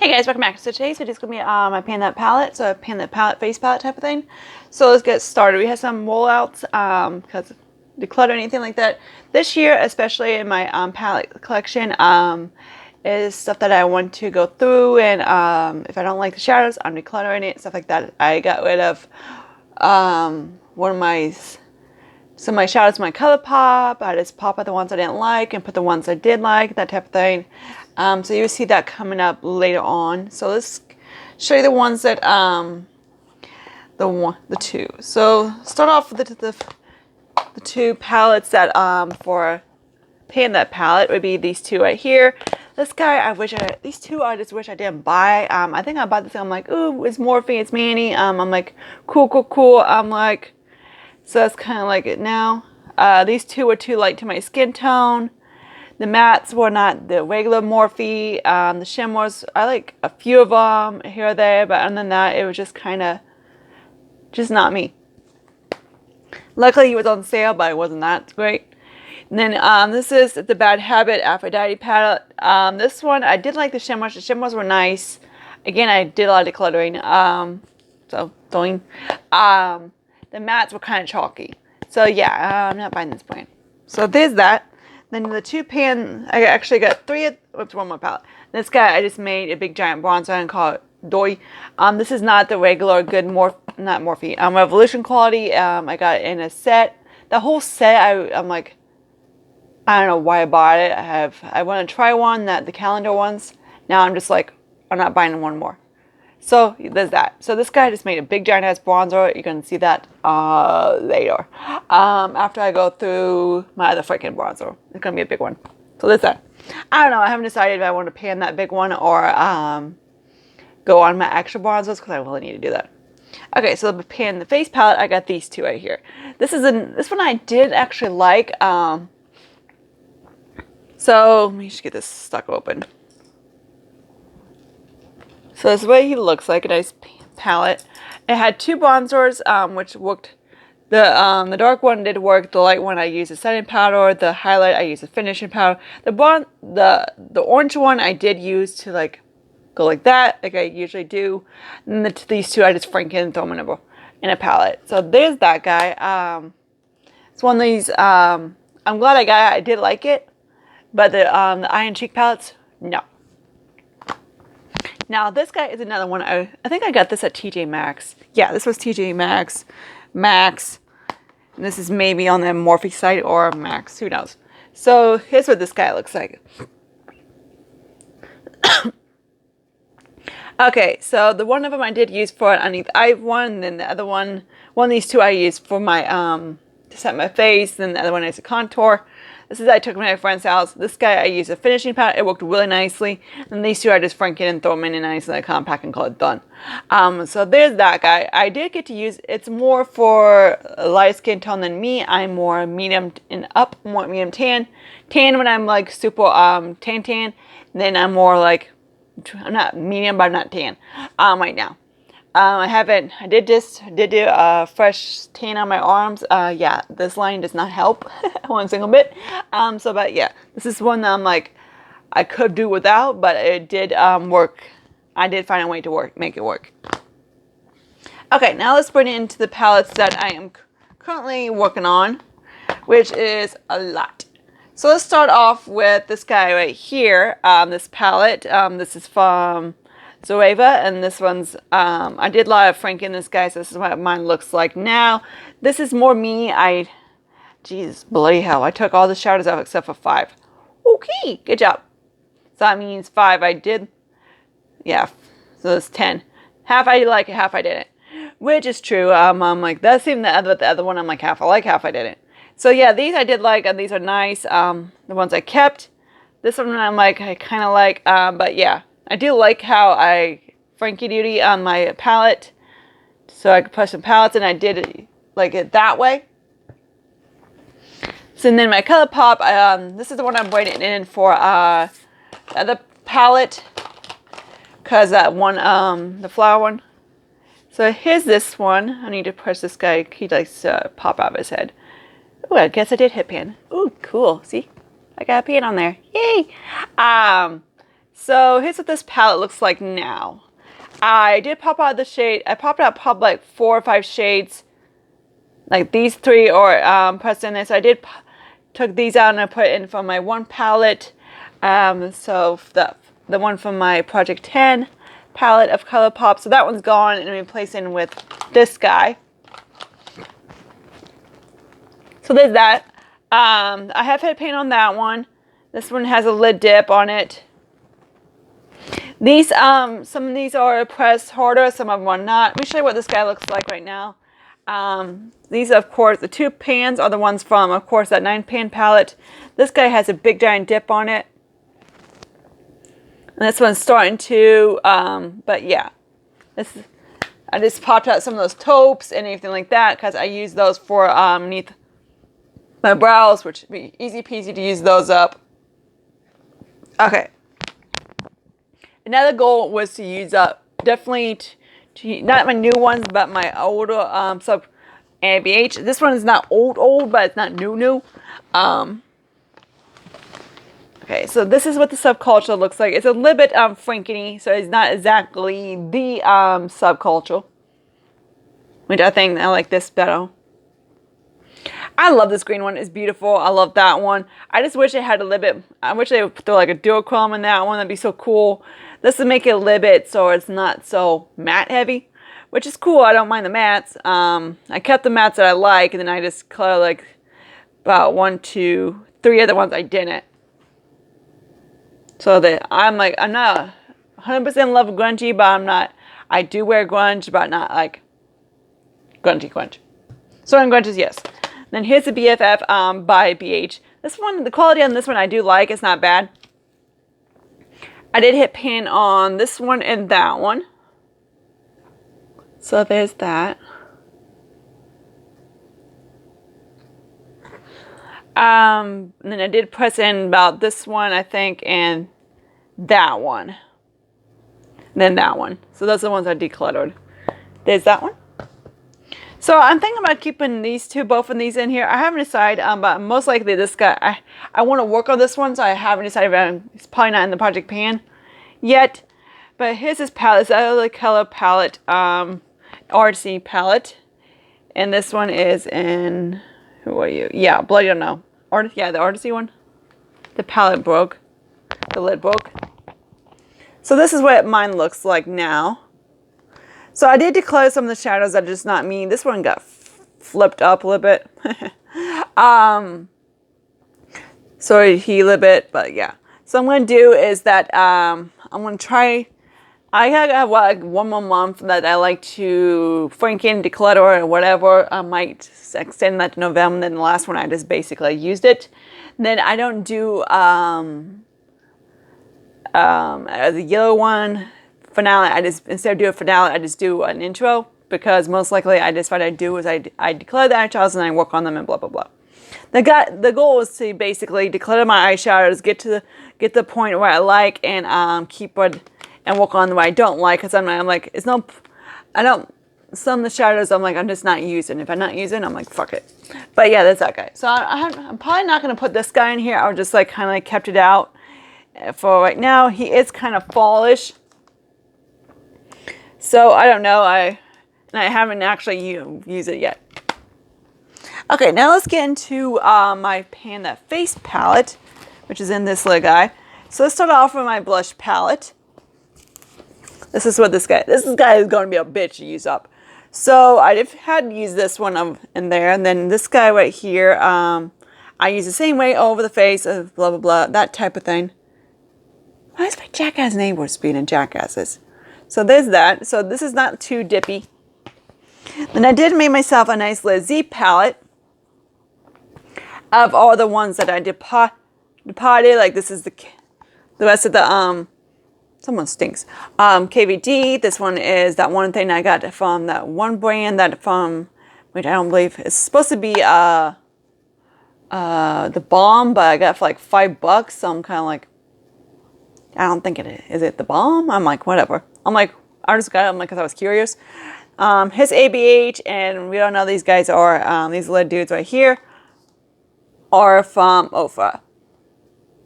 Hey guys, welcome back. So today's video is going to be my Pan That palette, so a Pan That palette face palette type of thing. So let's get started. We have some rollouts because declutter anything like that. This year, especially in my palette collection, is stuff that I want to go through, and if I don't like the shadows, I'm decluttering it, stuff like that. I got rid of one of my some of my shadows, my ColourPop. I just pop out the ones I didn't like and put the ones I did like, that type of thing. So you'll see that coming up later on. So let's show you the ones that the two. So start off with the two palettes that for Pan That palette would be these two right here. This guy, these two I just wish I didn't buy. I think I bought this. I'm like, ooh, it's Morphe, it's Manny. I'm like, cool. I'm like, so that's kind of like it now. These two were too light to my skin tone. The mattes were not the regular Morphe. The shimmers, I like a few of them here or there, but other than that, it was just kind of, just not me. Luckily, he was on sale, but it wasn't that great. And then this is the Bad Habit Aphrodite palette. This one, I did like the shimmers. The shimmers were nice. Again, I did a lot of decluttering. So, going. The mattes were kind of chalky. So, yeah, I'm not buying this brand. So, there's that. Then the two pan, I actually got one more palette. This guy, I just made a big giant bronzer and call it Doi. This is not the regular good Morphe, Revolution quality. I got it in a set. The whole set, I'm like, I don't know why I bought it. I want to try one, the calendar ones. Now I'm just like, I'm not buying one more. So there's that. So this guy just made a big giant ass bronzer. You're gonna see that later. After I go through my other freaking bronzer. It's gonna be a big one. So there's that. I don't know. I haven't decided if I want to pan that big one or go on my actual bronzers because I really need to do that. Okay, so to pan the face palette, I got these two right here. This one I did actually like. So let me just get this stuck open. So this is what he looks like, a nice palette. It had two bronzers, which worked. The dark one did work. The light one I used a setting powder. The highlight I used a finishing powder. The orange one I did use to like go like that, like I usually do. And these two I just frank and throw them in a palette. So there's that guy. It's one of these. I'm glad I got it. I did like it, but the Iron Cheek palettes, no. Now, this guy is another one. I think I got this at TJ Maxx. Yeah, this was TJ Maxx. And this is maybe on the Morphe site or Max. Who knows? So, here's what this guy looks like. Okay, so the one of them I did use for underneath eye one. And then the other one of these two I used for my, to set my face. Then the other one is a contour. This is I took from my friend's house. This guy I used a finishing powder. It worked really nicely. And these two I just frank it and throw them in a nice compact and call it done. So there's that guy. I did get to use, it's more for a light skin tone than me. I'm more medium and up, more medium tan. Tan when I'm like super tan. And then I'm more like, I'm not medium, but I'm not tan right now. I did do a fresh tan on my arms. Yeah, this line does not help one single bit. But yeah, this is one that I'm like, I could do without, but it did work. I did find a way to make it work. Okay, now let's bring it into the palettes that I am currently working on, which is a lot. So let's start off with this guy right here, this palette. This is from Zoeva, and this one's, I did a lot of franking this guy, so this is what mine looks like now. This is more me. Jeez, bloody hell, I took all the shadows out except for 5. Okay, good job. So that means 5 I did, yeah, so it's 10. Half I like it, half I didn't, which is true. I'm like, that's even the other one, I'm like, half I like, half I didn't. So yeah, these I did like, and these are nice, the ones I kept. This one I'm like, I kind of like, but yeah. I do like how I Frankie Duty on my palette, so I could put some palettes, and I did it like it that way. So then my ColourPop, this is the one I'm waiting in for the other palette, because that one, the flower one. So here's this one. I need to push this guy. He likes to pop out of his head. Oh, I guess I did hit pan. Oh, cool. See, I got a pan on there. Yay! So here's what this palette looks like now. I did pop out the shade. I popped out probably like 4 or 5 shades. Like these 3 or pressed in there. So I did took these out and I put in from my one palette. So the one from my Project 10 palette of ColourPop. So that one's gone and replacing with this guy. So there's that. I have hit paint on that one. This one has a lid dip on it. These, some of these are pressed harder, some of them are not. Let me show you what this guy looks like right now. These, of course, the 2 pans are the ones from, of course, that 9-pan palette. This guy has a big giant dip on it. And this one's starting to, but yeah. I just popped out some of those taupes and anything like that because I use those for underneath my brows, which would be easy peasy to use those up. Okay. Another goal was to use up definitely not my new ones, but my older sub ABH. This one is not old, but it's not new. Okay, so this is what the subculture looks like. It's a little bit Franken-y, so it's not exactly the subculture, which I think I like this better. I love this green one. It's beautiful. I love that one. I just wish it had a little bit. I wish they would throw like a duochrome in that one. That'd be so cool. This would make it a little bit so it's not so matte heavy, which is cool. I don't mind the mattes. I kept the mattes that I like, and then I just color like about 1, 2, 3 other ones I didn't. So that I'm not 100% in love with grungy, but I'm not. I do wear grunge, but not like grunge. So in grunges, yes. Then here's the BFF by BH. This one, the quality on this one I do like. It's not bad. I did hit pan on this one and that one. So there's that. And then I did press in about this one, I think, and that one. And then that one. So those are the ones I decluttered. There's that one. So I'm thinking about keeping these two, both of these in here. I haven't decided, but most likely this guy, I want to work on this one, so I haven't decided. It's probably not in the project pan yet. But here's this palette. It's a color palette, artsy palette. And this one is in, who are you? Yeah, Bloody Unknown. Yeah, the artsy one. The palette broke. The lid broke. So this is what mine looks like now. So I did declare some of the shadows that are just not me. This one got flipped up a little bit. So he a little bit, but yeah. So I'm going to do is that I'm going to try. I have like 1 more month that I like to Franken, declutter, or whatever. I might extend that to November. Then the last one I just basically used it. Then I don't do the yellow one finale. I just, instead of doing a finale, I just do an intro, because most likely what I do is I declare the eyeshadows and I work on them and blah blah blah. The goal is to basically declutter my eyeshadows, get the point where I like, and keep it and work on the way I don't like, because I'm like, some of the shadows I'm like, I'm just not using. If I'm not using, I'm like, fuck it. But yeah, that's that guy. So I'm probably not going to put this guy in here. I just like kind of like kept it out for right now. He is kind of fallish. So I don't know. I haven't actually used it yet. Okay, now let's get into my Panda Face palette, which is in this little guy. So let's start off with my blush palette. This is what this guy is going to be a bitch to use up. So I had to use this one in there. And then this guy right here, I use the same way over the face of blah, blah, blah, that type of thing. Why is my jackass neighbors being a jackasses? So there's that. So this is not too dippy. Then I did make myself a nice little Z palette of all the ones that I departed. Like this is the rest of the, someone stinks. KVD, this one is that one thing I got from that one brand which I don't believe is supposed to be the Balm, but I got it for like $5. So I'm kind of like, I don't think it is. Is it the Balm? I'm like, whatever. I'm like, I just got it. I'm like, because I was curious. His ABH, and we don't know these guys are, these little dudes right here are from Ofra.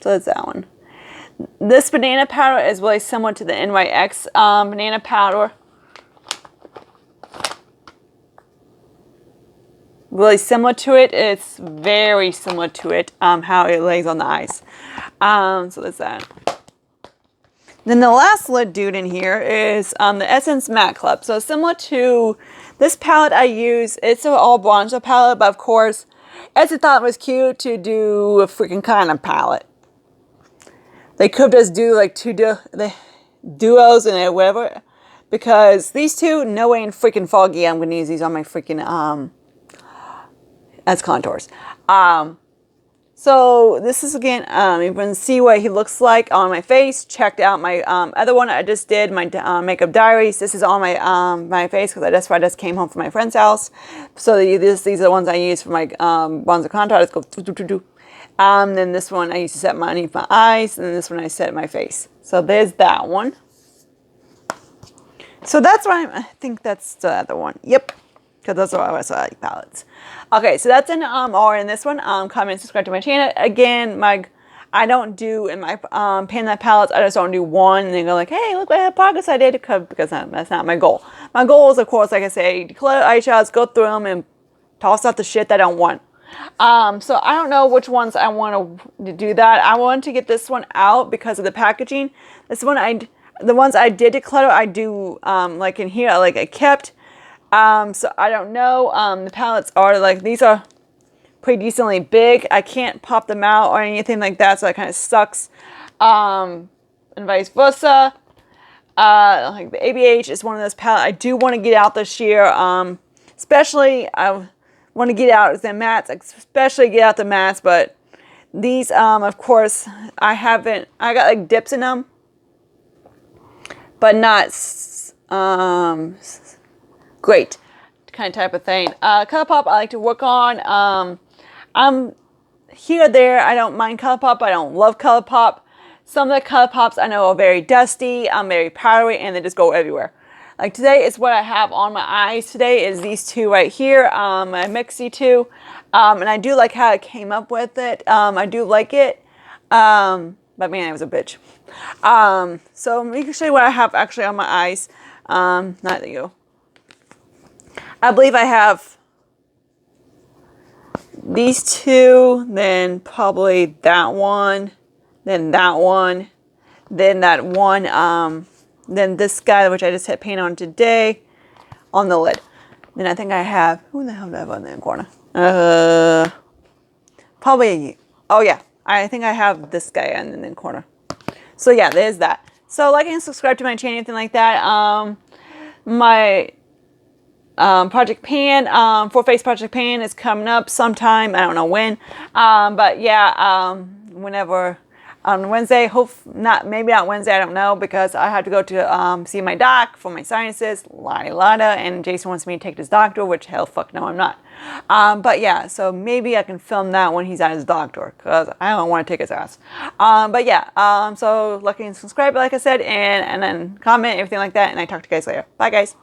So that's that one. This banana powder is really similar to the NYX banana powder. Really similar to it. It's very similar to it, how it lays on the eyes. So that's that. Then the last lid dude in here is the Essence Matte Club. So similar to this palette I use, it's an all bronzer palette, but of course, Essence thought it was cute to do a freaking kind of palette. They could just do like the duos and whatever, because these two, no way in freaking Foggy I'm gonna use these on my freaking as contours. So this is again, you can see what he looks like on my face. Checked out my other one I just did, my makeup diaries. This is on my face because I just came home from my friend's house. So these are the ones I use for my bronzer contour. Let's go. Then this one I used to set underneath my eyes, and then this one I set my face. So there's that one. So that's why I think that's the other one. Yep. Because those are also like palettes. Okay, so that's in or in this one. Comment, subscribe to my channel. Again, I don't do in my Pan palettes. I just don't do one and then go like, hey, look what progress I did, because that's not my goal. My goal is, of course, like I say, declutter eyeshadows, go through them, and toss out the shit that I don't want. So I don't know which ones I want to do that. I want to get this one out because of the packaging. This one the ones I did declutter, I do like in here, like I kept. So I don't know. The palettes are like, these are pretty decently big. I can't pop them out or anything like that, so that kind of sucks. And vice versa. Like the ABH is one of those palettes I do want to get out this year. Especially I want to get out the mattes, especially get out the mattes, but these, of course, I got like dips in them, but not, great kind of type of thing. ColourPop I like to work on. I'm here or there. I don't mind ColourPop. I don't love ColourPop. Some of the ColourPops I know are very dusty, very powdery, and they just go everywhere. Like today is what I have on my eyes. Today is these two right here. I mixed these two. And I do like how I came up with it. I do like it. But man, it was a bitch. So let me show you what I have actually on my eyes. Not you. I believe I have these two, then probably that one, then that one, then that one, then this guy, which I just hit paint on today, on the lid. Then I think I have, who the hell do I have on the corner? Probably, oh yeah, I think I have this guy in the corner. So yeah, there's that. So like and subscribe to my channel, anything like that. My Project Pan, Full Face Project Pan is coming up sometime. I don't know when. But yeah, whenever on Wednesday, maybe not Wednesday, I don't know, because I have to go to see my doc for my sinuses, lada, and Jason wants me to take this doctor, which hell fuck no, I'm not. But yeah, so maybe I can film that when he's at his doctor, because I don't want to take his ass. But yeah, so like and subscribe, like I said, and then comment, everything like that, and I talk to you guys later. Bye, guys.